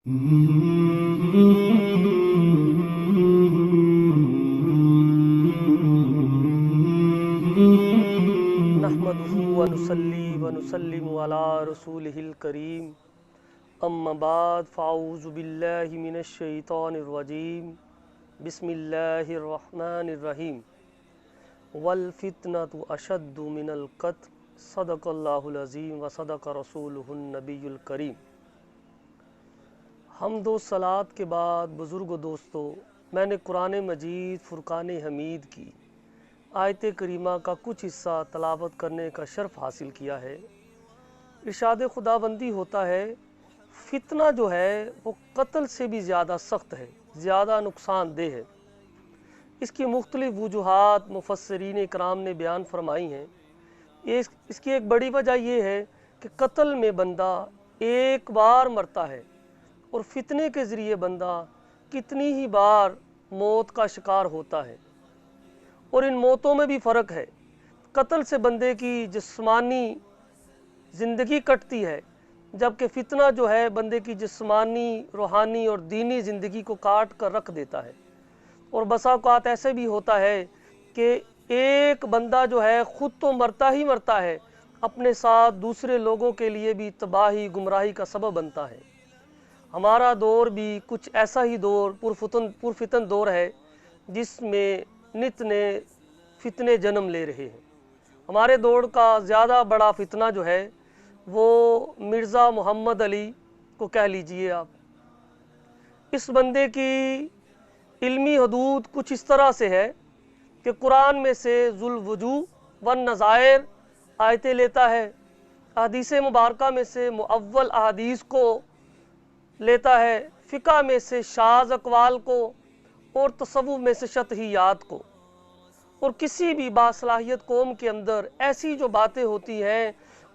نحمده ونصلي ونسلم على رسوله الكريم اما بعد فاعوذ باللہ من الشیطان الرجیم بسم اللہ الرحمن الرحیم والفتنة اشد من القتل صدق اللہ العظیم وصدق رسولہ النبی الکریم۔ حمد و صلات کے بعد بزرگ و دوستو، میں نے قرآن مجید فرقان حمید کی آیت کریمہ کا کچھ حصہ تلاوت کرنے کا شرف حاصل کیا ہے۔ ارشاد خداوندی ہوتا ہے، فتنہ جو ہے وہ قتل سے بھی زیادہ سخت ہے، زیادہ نقصان دہ ہے۔ اس کی مختلف وجوہات مفسرین اکرام نے بیان فرمائی ہیں۔ اس کی ایک بڑی وجہ یہ ہے کہ قتل میں بندہ ایک بار مرتا ہے اور فتنے کے ذریعے بندہ کتنی ہی بار موت کا شکار ہوتا ہے، اور ان موتوں میں بھی فرق ہے۔ قتل سے بندے کی جسمانی زندگی کٹتی ہے، جبکہ فتنہ جو ہے بندے کی جسمانی، روحانی اور دینی زندگی کو کاٹ کر رکھ دیتا ہے۔ اور بسا اوقات ایسے بھی ہوتا ہے کہ ایک بندہ جو ہے خود تو مرتا ہی مرتا ہے، اپنے ساتھ دوسرے لوگوں کے لیے بھی تباہی، گمراہی کا سبب بنتا ہے۔ ہمارا دور بھی کچھ ایسا ہی دور پرفتن دور ہے، جس میں نت نئے فتنے جنم لے رہے ہیں۔ ہمارے دور کا زیادہ بڑا فتنہ جو ہے وہ مرزا محمد علی کو کہہ لیجئے آپ۔ اس بندے کی علمی حدود کچھ اس طرح سے ہے کہ قرآن میں سے ذو الوجوہ والنظائر آیتیں لیتا ہے، احادیث مبارکہ میں سے مؤول احادیث کو لیتا ہے، فقہ میں سے شاذ اقوال کو، اور تصوف میں سے شطحیات کو۔ اور کسی بھی باصلاحیت قوم کے اندر ایسی جو باتیں ہوتی ہیں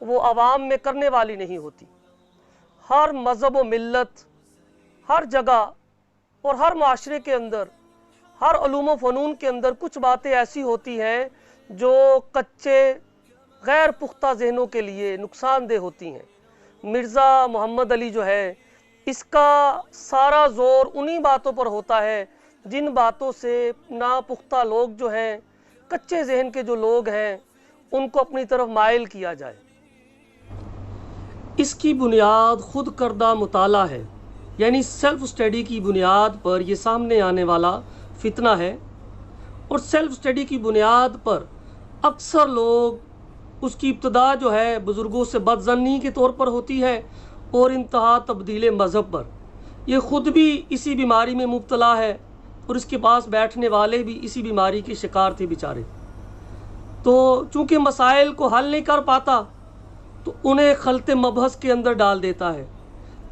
وہ عوام میں کرنے والی نہیں ہوتی۔ ہر مذہب و ملت، ہر جگہ اور ہر معاشرے کے اندر، ہر علوم و فنون کے اندر کچھ باتیں ایسی ہوتی ہیں جو کچے غیر پختہ ذہنوں کے لیے نقصان دہ ہوتی ہیں۔ مرزا محمد علی جو ہے، اس کا سارا زور انہی باتوں پر ہوتا ہے جن باتوں سے ناپختہ لوگ جو ہیں، کچے ذہن کے جو لوگ ہیں، ان کو اپنی طرف مائل کیا جائے۔ اس کی بنیاد خود کردہ مطالعہ ہے، یعنی سیلف اسٹڈی کی بنیاد پر یہ سامنے آنے والا فتنہ ہے۔ اور سیلف اسٹڈی کی بنیاد پر اکثر لوگ، اس کی ابتدا جو ہے بزرگوں سے بدظنی کے طور پر ہوتی ہے، اور انتہا تبدیل مذہب پر۔ یہ خود بھی اسی بیماری میں مبتلا ہے، اور اس کے پاس بیٹھنے والے بھی اسی بیماری کے شکار تھے بیچارے۔ تو چونکہ مسائل کو حل نہیں کر پاتا تو انہیں خلط مبحث کے اندر ڈال دیتا ہے۔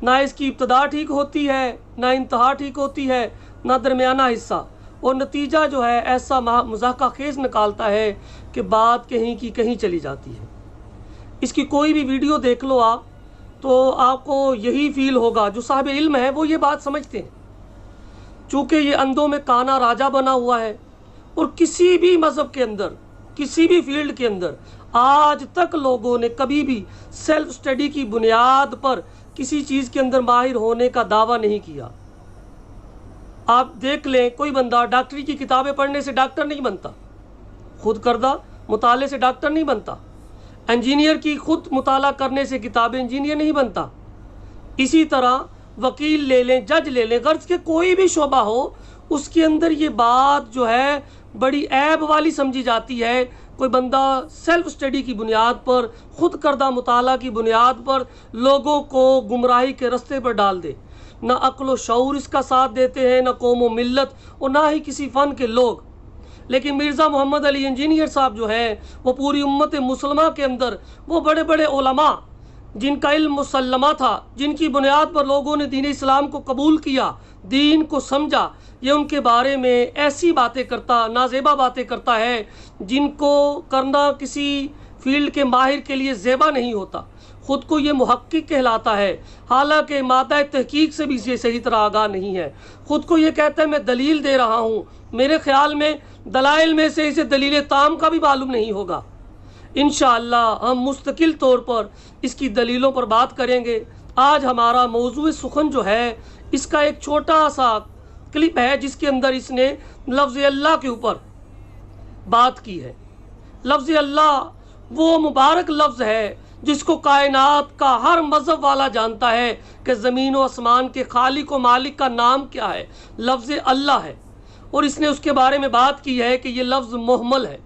نہ اس کی ابتدا ٹھیک ہوتی ہے، نہ انتہا ٹھیک ہوتی ہے، نہ درمیانہ حصہ، اور نتیجہ جو ہے ایسا مضحکہ خیز نکالتا ہے کہ بات کہیں کی کہیں چلی جاتی ہے۔ اس کی کوئی بھی ویڈیو دیکھ لو آپ، تو آپ کو یہی فیل ہوگا۔ جو صاحب علم ہے وہ یہ بات سمجھتے ہیں، چونکہ یہ اندھوں میں کانا راجہ بنا ہوا ہے، اور کسی بھی مذہب کے اندر، کسی بھی فیلڈ کے اندر آج تک لوگوں نے کبھی بھی سیلف اسٹڈی کی بنیاد پر کسی چیز کے اندر ماہر ہونے کا دعویٰ نہیں کیا۔ آپ دیکھ لیں، کوئی بندہ ڈاکٹری کی کتابیں پڑھنے سے ڈاکٹر نہیں بنتا، خود کردہ مطالعے سے ڈاکٹر نہیں بنتا، انجینئر کی خود مطالعہ کرنے سے کتابیں انجینئر نہیں بنتا۔ اسی طرح وکیل لے لیں، جج لے لیں، غرض کہ کوئی بھی شعبہ ہو، اس کے اندر یہ بات جو ہے بڑی عیب والی سمجھی جاتی ہے۔ کوئی بندہ سیلف اسٹڈی کی بنیاد پر، خود کردہ مطالعہ کی بنیاد پر لوگوں کو گمراہی کے رستے پر ڈال دے۔ نہ عقل و شعور اس کا ساتھ دیتے ہیں، نہ قوم و ملت، اور نہ ہی کسی فن کے لوگ۔ لیکن مرزا محمد علی انجینئر صاحب جو ہے، وہ پوری امت مسلمہ کے اندر وہ بڑے بڑے علماء جن کا علم مسلمہ تھا، جن کی بنیاد پر لوگوں نے دین اسلام کو قبول کیا، دین کو سمجھا، یہ ان کے بارے میں ایسی باتیں کرتا، نازیبا باتیں کرتا ہے جن کو کرنا کسی فیلڈ کے ماہر کے لیے زیبا نہیں ہوتا۔ خود کو یہ محقق کہلاتا ہے، حالانکہ مادہ تحقیق سے بھی یہ صحیح طرح آگاہ نہیں ہے۔ خود کو یہ کہتا ہے میں دلیل دے رہا ہوں، میرے خیال میں دلائل میں سے اسے دلیل تام کا بھی معلوم نہیں ہوگا۔ انشاءاللہ ہم مستقل طور پر اس کی دلیلوں پر بات کریں گے۔ آج ہمارا موضوع سخن جو ہے اس کا ایک چھوٹا سا کلپ ہے جس کے اندر اس نے لفظ اللہ کے اوپر بات کی ہے۔ لفظ اللہ وہ مبارک لفظ ہے جس کو کائنات کا ہر مذہب والا جانتا ہے کہ زمین و آسمان کے خالق و مالک کا نام کیا ہے، لفظ اللہ ہے، اور اس نے اس کے بارے میں بات کی ہے کہ یہ لفظ محمل ہے۔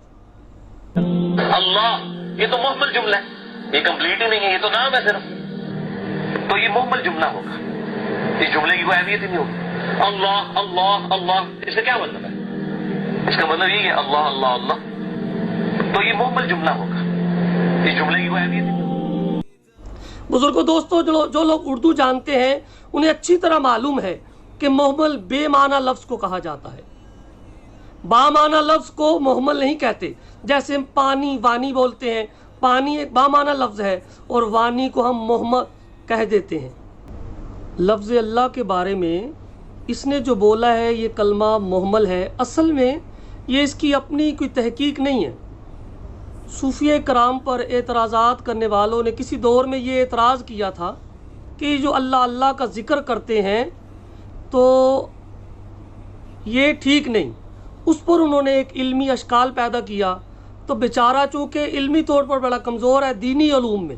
اللہ یہ تو محمل جملہ ہے، یہ کمپلیٹ ہی نہیں ہے، یہ تو نام ہے صرف، تو یہ محمل جملہ ہوگا، اس جملے کی کوئی اہمیت ہی نہیں ہوگی۔ اللہ اللہ اللہ، اس کا کیا مطلب ہے؟ اس کا مطلب یہ ہے اللہ اللہ اللہ، تو یہ محمل جملہ ہوگا، اس جملے کی کوئی اہمیت ہی نہیں ہوگی۔ بزرگوں، دوستوں، جو لوگ اردو جانتے ہیں انہیں اچھی طرح معلوم ہے کہ محمل بے معنی لفظ کو کہا جاتا ہے، با معنی لفظ کو محمل نہیں کہتے۔ جیسے ہم پانی وانی بولتے ہیں، پانی ایک با معنی لفظ ہے اور وانی کو ہم محمل کہہ دیتے ہیں۔ لفظ اللہ کے بارے میں اس نے جو بولا ہے یہ کلمہ محمل ہے، اصل میں یہ اس کی اپنی کوئی تحقیق نہیں ہے۔ صوفیہ کرام پر اعتراضات کرنے والوں نے کسی دور میں یہ اعتراض کیا تھا کہ جو اللہ اللہ کا ذکر کرتے ہیں تو یہ ٹھیک نہیں۔ اس پر انہوں نے ایک علمی اشکال پیدا کیا، تو بیچارہ چونکہ علمی طور پر بڑا کمزور ہے دینی علوم میں،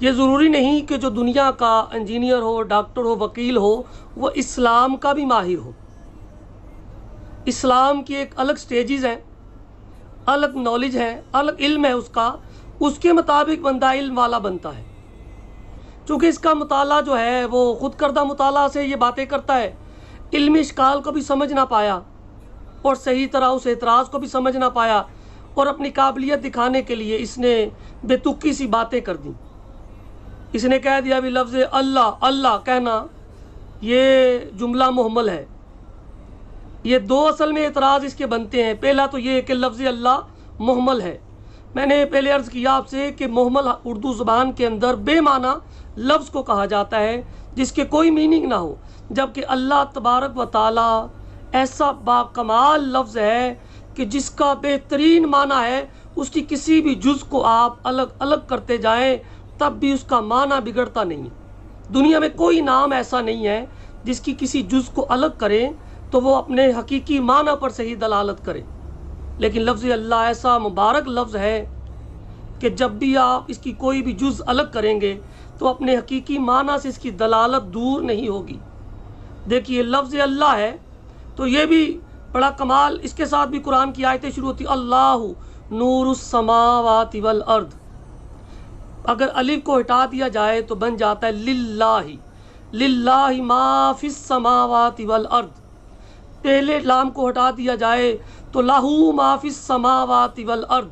یہ ضروری نہیں کہ جو دنیا کا انجینئر ہو، ڈاکٹر ہو، وکیل ہو، وہ اسلام کا بھی ماہر ہو۔ اسلام کی ایک الگ سٹیجز ہیں، الگ نالج ہے، الگ علم ہے اس کے مطابق بندہ علم والا بنتا ہے۔ چونکہ اس کا مطالعہ جو ہے وہ خود کردہ مطالعہ سے یہ باتیں کرتا ہے، علمی اشکال کو بھی سمجھ نہ پایا اور صحیح طرح اس اعتراض کو بھی سمجھ نہ پایا، اور اپنی قابلیت دکھانے کے لیے اس نے بے تکی سی باتیں کر دیں۔ اس نے کہہ دیا بھی لفظ اللہ اللہ کہنا یہ جملہ محمل ہے۔ یہ دو اصل میں اعتراض اس کے بنتے ہیں۔ پہلا تو یہ کہ لفظ اللہ محمل ہے۔ میں نے پہلے عرض کیا آپ سے کہ محمل اردو زبان کے اندر بے معنی لفظ کو کہا جاتا ہے جس کے کوئی میننگ نہ ہو، جبکہ اللہ تبارک و تعالی ایسا با کمال لفظ ہے کہ جس کا بہترین معنی ہے اس کی کسی بھی جز کو آپ الگ الگ کرتے جائیں تب بھی اس کا معنی بگڑتا نہیں ہے۔ دنیا میں کوئی نام ایسا نہیں ہے جس کی کسی جز کو الگ کریں تو وہ اپنے حقیقی معنی پر صحیح دلالت کرے، لیکن لفظ اللہ ایسا مبارک لفظ ہے کہ جب بھی آپ اس کی کوئی بھی جز الگ کریں گے تو اپنے حقیقی معنی سے اس کی دلالت دور نہیں ہوگی۔ دیکھیے لفظ اللہ ہے تو یہ بھی بڑا کمال، اس کے ساتھ بھی قرآن کی آیتیں شروع ہوتی اللہ نور السماوات والارض۔ اگر الف کو ہٹا دیا جائے تو بن جاتا ہے للہ، للہ ما فی السماوات والارض۔ پہلے لام کو ہٹا دیا جائے تو لہو ما فی السماوات والارض،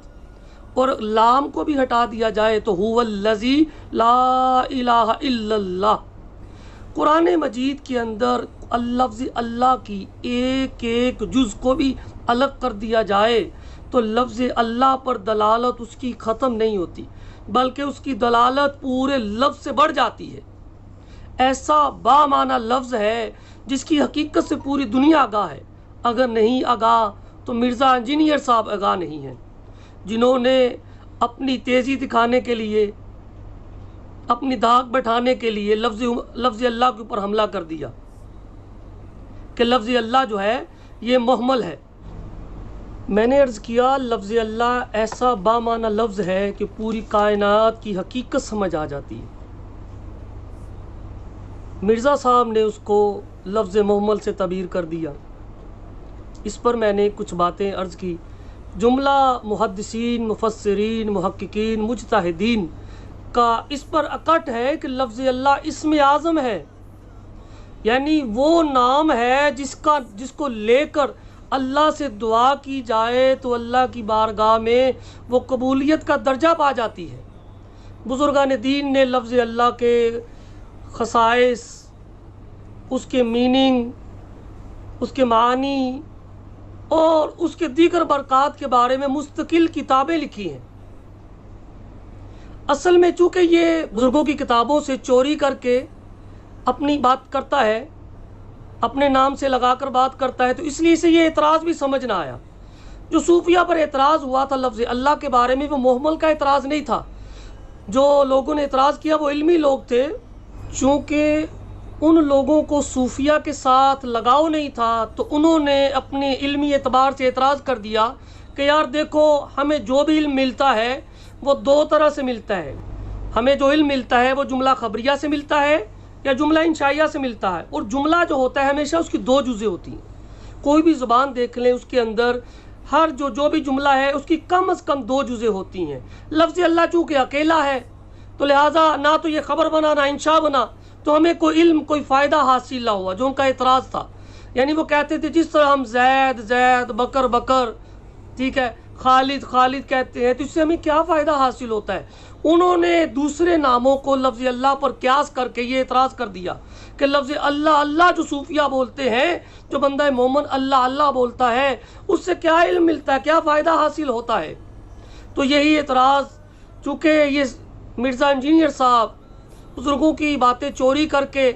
اور لام کو بھی ہٹا دیا جائے تو هو الذی لا الہ الا اللہ۔ قرآن مجید کے اندر لفظ اللہ کی ایک ایک جز کو بھی الگ کر دیا جائے تو لفظ اللہ پر دلالت اس کی ختم نہیں ہوتی، بلکہ اس کی دلالت پورے لفظ سے بڑھ جاتی ہے۔ ایسا با معنی لفظ ہے جس کی حقیقت سے پوری دنیا آگاہ ہے۔ اگر نہیں آگاہ تو مرزا انجینئر صاحب آگاہ نہیں ہیں، جنہوں نے اپنی تیزی دکھانے کے لیے، اپنی دھاک بٹھانے کے لیے لفظ اللہ کے اوپر حملہ کر دیا کہ لفظ اللہ جو ہے یہ محمل ہے۔ میں نے عرض کیا لفظ اللہ ایسا با معنی لفظ ہے کہ پوری کائنات کی حقیقت سمجھ آ جاتی ہے۔ مرزا صاحب نے اس کو لفظ محمل سے تعبیر کر دیا۔ اس پر میں نے کچھ باتیں عرض کی۔ جملہ محدثین، مفسرین، محققین، مجتہدین کا اس پر اکٹ ہے کہ لفظ اللہ اسم اعظم ہے، یعنی وہ نام ہے جس کو لے کر اللہ سے دعا کی جائے تو اللہ کی بارگاہ میں وہ قبولیت کا درجہ پا جاتی ہے۔ بزرگان دین نے لفظ اللہ کے خصائص، اس کے میننگ، اس کے معنی اور اس کے دیگر برکات کے بارے میں مستقل کتابیں لکھی ہیں۔ اصل میں چونکہ یہ بزرگوں کی کتابوں سے چوری کر کے اپنی بات کرتا ہے، اپنے نام سے لگا کر بات کرتا ہے، تو اس لیے اسے یہ اعتراض بھی سمجھ نہ آیا۔ جو صوفیہ پر اعتراض ہوا تھا لفظ اللہ کے بارے میں وہ محمل کا اعتراض نہیں تھا، जो लोगों ने एतराज़ किया वो इल्मी लोग थे, चूँकि उन लोगों को सूफिया के साथ लगाव नहीं था तो उन्होंने अपने इल्मी एतबार से एतराज़ कर दिया कि यार देखो, हमें जो भी इल्म मिलता है वो दो तरह से मिलता है। हमें जो इल्म मिलता है वो जुमला खबरिया से मिलता है या जुमला इंशाइया से मिलता है, और जुमला जो होता है हमेशा उसकी दो जुज़े होती हैं। कोई भी ज़ुबान देख लें, उसके अंदर हर जो भी जुमला है उसकी कम अज़ कम दो जुज़े होती हैं। लफ्ज़ अल्लाह चूँकि अकेला है तो लिहाजा ना तो ये ख़बर बना ना इंशा बना, तो हमें कोई इल्म कोई फ़ायदा हासिल ना हुआ, जो उनका एतराज़ था। यानी वो कहते थे जिस तरह हम जैद जैद, बकर बकर, ठीक है, खालिद खालिद कहते हैं, तो इससे हमें क्या फ़ायदा हासिल होता है। उन्होंने दूसरे नामों को लफ्ज़ अल्लाह पर क्यास करके ये एतराज़ कर दिया कि लफ्ज़ अल्लाह अल्लाह जो सूफिया बोलते हैं, जो बंदा मोमन अल्लाह अल्लाह बोलता है, उससे क्या इल्म मिलता है, क्या फ़ायदा हासिल होता है। तो यही एतराज़, चूँकि ये मिर्ज़ा इंजीनियर साहब बुज़ुर्गों की बातें चोरी करके,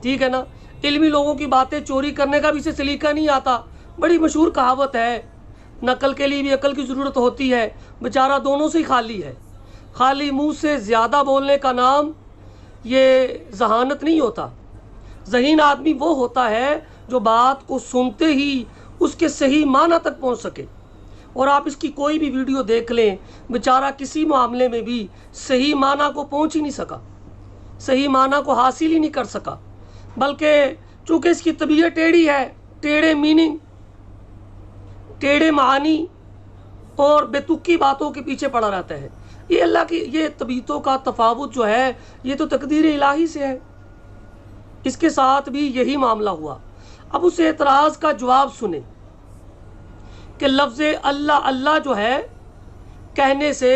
ठीक है ना, इल्मी लोगों की बातें चोरी करने का भी इसे सलीका नहीं आता। बड़ी मशहूर कहावत है, नकल के लिए भी अकल की ज़रूरत होती है, बेचारा दोनों से ही खाली है। खाली मुंह से ज़्यादा बोलने का नाम ये जहानत नहीं होता। ज़हीन आदमी वो होता है जो बात को सुनते ही उसके सही माना तक पहुंच सके। और आप इसकी कोई भी वीडियो देख लें, बेचारा किसी मामले में भी सही माना को पहुंच ही नहीं सका, सही माना को हासिल ही नहीं कर सका, बल्कि चूँकि इसकी तबीयत टेढ़ी है, टेढ़े मीनिंग, टेढ़े मानी और बेतुकी बातों के पीछे पड़ा रहता है। ये अल्लाह की ये तबीयतों का तफावुत जो है ये तो तकदीर इलाही से है। इसके साथ भी यही मामला हुआ। अब उस एतराज़ का जवाब सुने कि लफ्ज़ अल्लाह अल्लाह जो है कहने से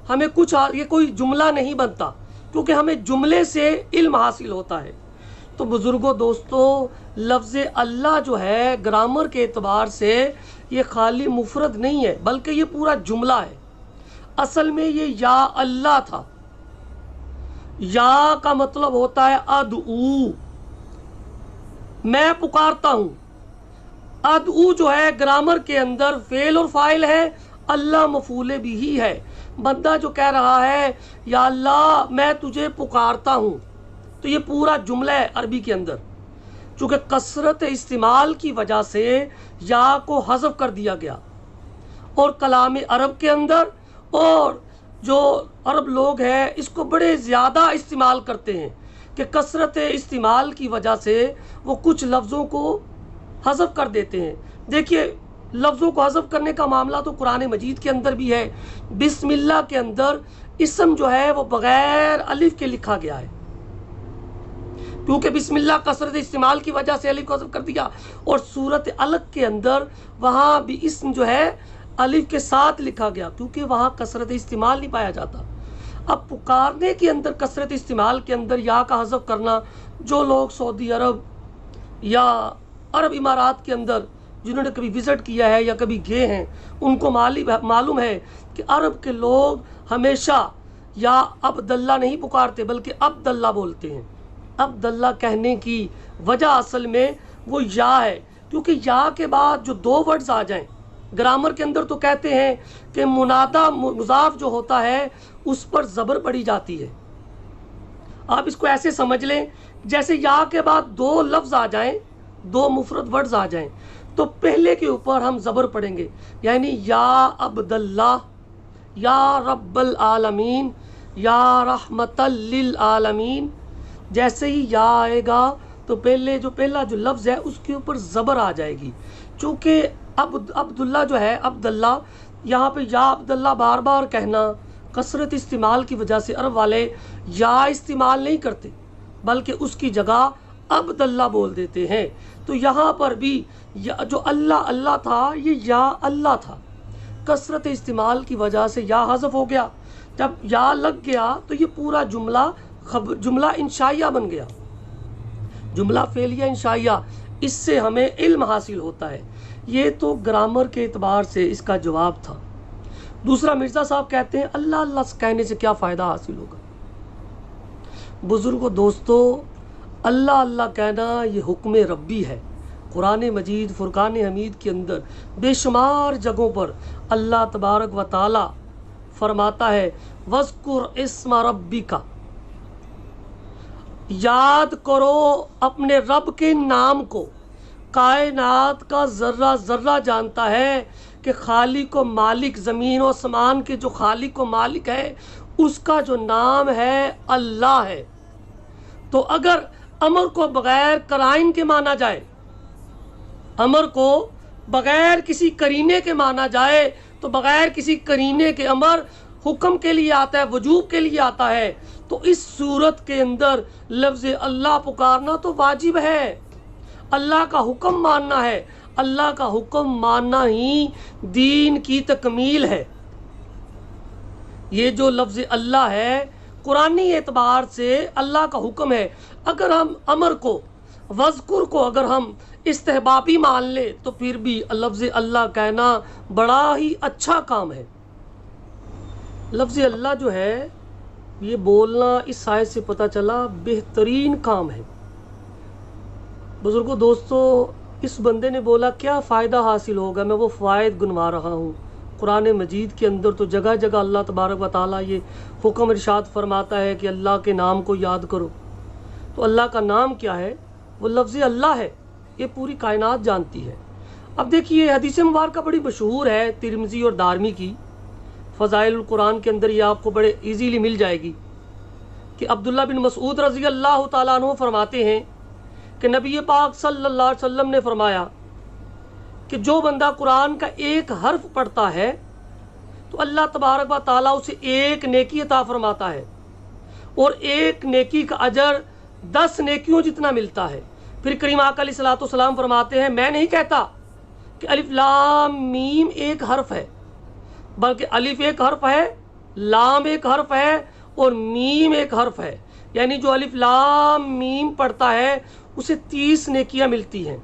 हमें कुछ ये कोई जुमला नहीं बनता, क्योंकि हमें जुमले से इल्म हासिल होता है। तो बुज़ुर्गों दोस्तों, लफ्ज़ अल्लाह जो है ग्रामर के एतबार से ये खाली मुफरद नहीं है, बल्कि ये पूरा जुमला है। असल में ये या अल्लाह था। या का मतलब होता है अदऊ, मैं पुकारता हूँ। अदऊ जो है ग्रामर के अंदर फेल और फाइल है, अल्लाह मफूले भी ही है। बंदा जो कह रहा है या अल्लाह मैं तुझे पुकारता हूँ, तो ये पूरा जुमला है अरबी के अंदर। चूँकि कसरत इस्तेमाल की वजह से या को हज़फ कर दिया गया, और कलाम अरब के अंदर और जो अरब लोग हैं इसको बड़े ज़्यादा इस्तेमाल करते हैं कि कसरत इस्तेमाल की वजह से वो कुछ लफ्ज़ों को हज़फ कर देते हैं। देखिए, लफ्ज़ों को हज़फ करने का मामला तो कुरान मजीद के अंदर भी है। बिस्मिल्लाह के अंदर इसम जो है वो बग़ैर अलिफ के लिखा गया है, क्योंकि बिस्मिल्लाह कसरत इस्तेमाल की वजह से अलिफ को हज़फ कर दिया। और सूरत अलग के अंदर वहाँ भी इसम जो है अलिफ के साथ लिखा गया, क्योंकि वहाँ कसरत इस्तेमाल नहीं पाया जाता। अब पुकारने के अंदर कसरत इस्तेमाल के अंदर या का हज़फ करना, जो लोग सऊदी अरब या अरब इमारात के अंदर जिन्होंने कभी विज़िट किया है या कभी गए हैं, उनको मालूम है कि अरब के लोग हमेशा या अब्दल्ला नहीं पुकारते बल्कि अब्दल्ला बोलते हैं। अब्दल्ला कहने की वजह असल में वो या है, क्योंकि या के बाद जो दो वर्ड्स आ जाएं, ग्रामर के अंदर तो कहते हैं कि मुनादा मुजाफ जो होता है उस पर ज़बर पड़ी जाती है। आप इसको ऐसे समझ लें जैसे या के बाद दो लफ्ज़ आ जाएं, दो मुफरद वर्ड्स आ जाएं, तो पहले के ऊपर हम ज़बर पढ़ेंगे, यानी या अब्दल्ला, या रब्बल आलमीन, या रहमतल लिल आलमीन। जैसे ही या आएगा तो पहला जो लफ्ज़ है उसके ऊपर ज़बर आ जाएगी। चूँकि अब्दुल्ला जो है अब्दल्ला, यहाँ पे या अब्दल्ला बार बार कहना कसरत इस्तेमाल की वजह से अरब वाले या इस्तेमाल नहीं करते, बल्कि उसकी जगह अब्दल्ला बोल देते हैं। तो यहाँ पर भी जो अल्लाह अल्लाह था, ये या अल्लाह था, कसरत इस्तेमाल की वजह से या हज़फ हो गया। जब या लग गया तो ये पूरा जुमला इंशाइया बन गया, जुमला फेलिया इंशाइया। इससे हमें इल्म हासिल होता है। ये तो ग्रामर के एतबार से इसका जवाब था। दूसरा, मिर्ज़ा साहब कहते हैं अल्लाह अल्लाह कहने से क्या फ़ायदा हासिल होगा। बुज़ुर्गों दोस्तों, अल्लाह अल्लाह कहना ये हुक्म रब्बी है। कुरान मजीद फ़ुरक़ान हमीद के अंदर बेशुमार जगहों पर अल्लाह तबारक व ताला फरमाता है वज़कुर इस्मा रब्बिका, याद करो अपने रब के नाम को। कायनात का ज़र्रा ज़र्रा जानता है कि खालिक व मालिक, ज़मीन और आसमान के जो खालिक व मालिक है उसका जो नाम है अल्लाह है। तो अगर अमर को बग़ैर कराइन के माना जाए, अमर को बग़ैर किसी करीने के माना जाए, तो बग़ैर किसी करीने के अमर हुक्म के लिए आता है, वजूब के लिए आता है। तो इस सूरत के अंदर लफ्ज़ अल्लाह पुकारना तो वाजिब है, अल्लाह का हुक्म मानना है। अल्लाह का हुक्म मानना ही दीन की तकमील है। ये जो लफ्ज़ अल्लाह है कुरानी एतबार से अल्लाह का हुक्म है। अगर हम अमर को, वज़कुर को अगर हम इस्तेहबाबी मान ले तो फिर भी लफ्ज़ अल्लाह कहना बड़ा ही अच्छा काम है। लफ्ज़ अल्लाह जो है ये बोलना इस आयत से पता चला बेहतरीन काम है। बुज़ुर्गों, दोस्तों, इस बंदे ने बोला क्या फ़ायदा हासिल होगा, मैं वो फ़ायद गिनवा रहा हूँ। कुरान मजीद के अंदर तो जगह जगह अल्लाह तबारक व तआला ये हुक्म इरशाद फरमाता है कि अल्लाह के नाम को याद करो। तो अल्लाह का नाम क्या है? वो लफ्ज़ अल्लाह है, ये पूरी कायनात जानती है। अब देखिए हदीस मुबारक बड़ी मशहूर है तिरमिज़ी और दारमी की, फ़ज़ाइलुल कुरान के अंदर ये आपको बड़े इजीली मिल जाएगी कि अब्दुल्ला बिन मसूद रज़ी अल्लाह ताला अन्हु फरमाते हैं कि नबी पाक सल्लल्लाहु अलैहि वसल्लम ने फरमाया कि जो बंदा कुरान का एक हर्फ पढ़ता है तो अल्लाह तबारक व तआला उसे एक नेकी अता फरमाता है और एक नेकी का अजर 10 नेकियों जितना मिलता है। फिर करीम आका अलैहिस्सलातु वस्सलाम फरमाते हैं मैं नहीं कहता कि अलिफ लाम मीम एक हर्फ है, बल्कि अलिफ एक हर्फ है, लाम एक हर्फ है और मीम एक हर्फ है। यानी जो अलिफ लाम मीम पढ़ता है उसे 30 नेकियां मिलती हैं।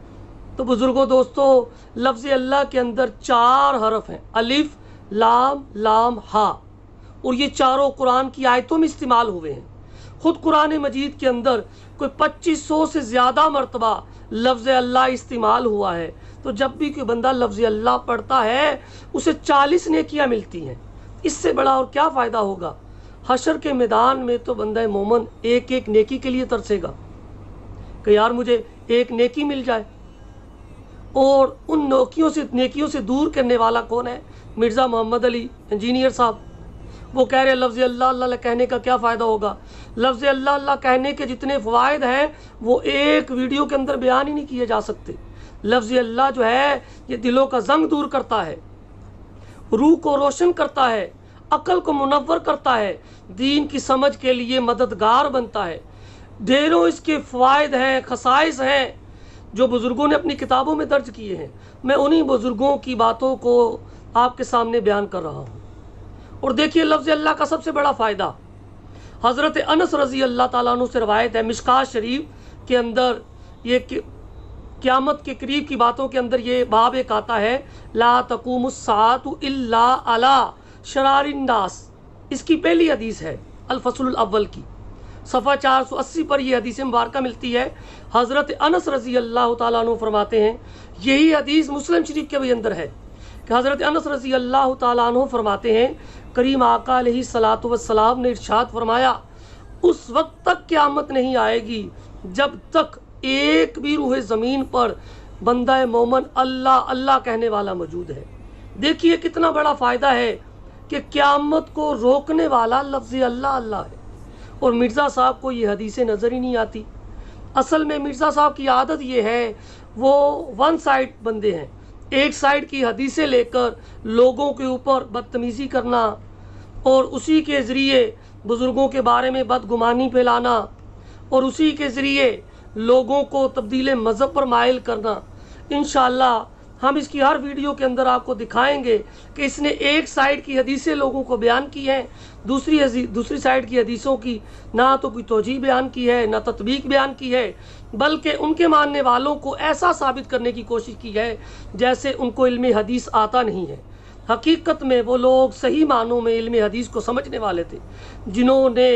तो बुज़ुर्गों, दोस्तों, लफ्ज़ अल्लाह के अंदर 4 हरफ हैं, अलिफ लाम लाम हा, और ये चारों कुरान की आयतों में इस्तेमाल हुए हैं। ख़ुद कुरान मजीद के अंदर कोई 2500 से ज़्यादा मरतबा लफ्ज़ अल्लाह इस्तेमाल हुआ है। तो जब भी कोई बंदा लफ्ज़ अल्लाह पढ़ता है उसे 40 नेकियां मिलती हैं। इससे बड़ा और क्या फ़ायदा होगा? हशर के मैदान में तो बंदा मोमन एक एक नेकी के लिए तरसेगा कि यार मुझे एक नेकी मिल जाए। और उन नेकियों से दूर करने वाला कौन है? मिर्ज़ा मोहम्मद अली इंजीनियर साहब। वो कह रहे लफ्ज़ अल्लाह अल्लाह कहने का क्या फ़ायदा होगा? लफ्ज़ अल्लाह अल्लाह कहने के जितने फ़वाइद हैं वो एक वीडियो के अंदर बयान ही नहीं किए जा सकते। लफ्ज़ अल्लाह जो है ये दिलों का ज़ंग दूर करता है, रूह को रोशन करता है, अक़ल को मुनव्वर करता है, दीन की समझ के लिए मददगार बनता है। ढेरों इसके फ़वाइद हैं, खसाइस हैं जो बुज़ुर्गों ने अपनी किताबों में दर्ज किए हैं। मैं उन्हीं बुज़ुर्गों की बातों को आपके सामने बयान कर रहा हूँ। और देखिए लफ्ज़ अल्लाह का सबसे बड़ा फ़ायदा हज़रत अनस रज़ी अल्लाह ताला अन्हु से रवायत है, मिशकात शरीफ के अंदर ये क़यामत के करीब की बातों के अंदर ये बाब एक आता है, ला तक़ूमुस्साअतु इल्ला अला शरारिन नास। इसकी पहली हदीस है अल-फ़स्लुल अव्वल की, सफ़ा 480 पर यह हदीस मुबारक मिलती है। हज़रत अनस रज़ी अल्लाह ताला अन्हु फरमाते हैं, यही हदीस मुस्लिम शरीफ के भी अंदर है कि हज़रत अनस रज़ी अल्लाह ताला अन्हु फरमाते हैं करीम आका अलैहिस्सलातु वस्सलाम ने इरशाद फरमाया उस वक्त तक क़यामत नहीं आएगी जब तक एक भी रूह ज़मीन पर बंदा मोमन अल्लाह अल्लाह कहने वाला मौजूद है। देखिए कितना बड़ा फ़ायदा है कि क़यामत को रोकने वाला लफ्ज़ अल्लाह अल्लाह है। और मिर्ज़ा साहब को ये हदीसें नज़र ही नहीं आती। असल में मिर्ज़ा साहब की आदत ये है, वो वन साइड बंदे हैं, एक साइड की हदीसें लेकर लोगों के ऊपर बदतमीज़ी करना और उसी के ज़रिए बुज़ुर्गों के बारे में बदगुमानी फैलाना और उसी के ज़रिए लोगों को तब्दील मज़हब पर माइल करना। इंशाअल्लाह हम इसकी हर वीडियो के अंदर आपको दिखाएंगे कि इसने एक साइड की हदीसें लोगों को बयान की हैं, दूसरी साइड की हदीसों की ना तो कोई तौजीह बयान की है, ना तत्बीक बयान की है, बल्कि उनके मानने वालों को ऐसा साबित करने की कोशिश की है जैसे उनको इल्म हदीस आता नहीं है। हकीकत में वो लोग सही मानों में इल्म हदीस को समझने वाले थे, जिन्होंने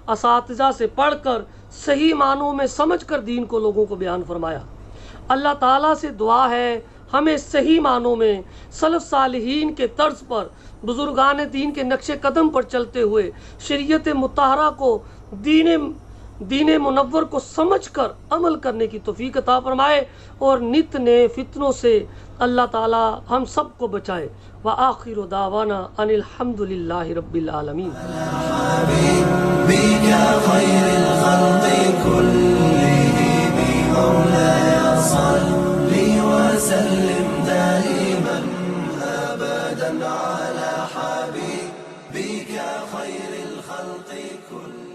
असातिज़ा से पढ़कर सही मानों में समझ कर दीन को लोगों को बयान फरमाया। अल्लाह ताला से दुआ है ہمیں صحیح معنوں میں سلف صالحین کے طرز پر بزرگان دین کے نقش قدم پر چلتے ہوئے شریعت مطہرہ کو دین منور کو سمجھ کر عمل کرنے کی توفیق عطا فرمائے اور نت نئے فتنوں سے اللہ تعالی ہم سب کو بچائے۔ وآخر دعوانا ان الحمد للہ رب العالمین۔ بك خير الخلق كلهم مولاي صل وسلم دائما أبدا على حبيبك خير الخلق كلهم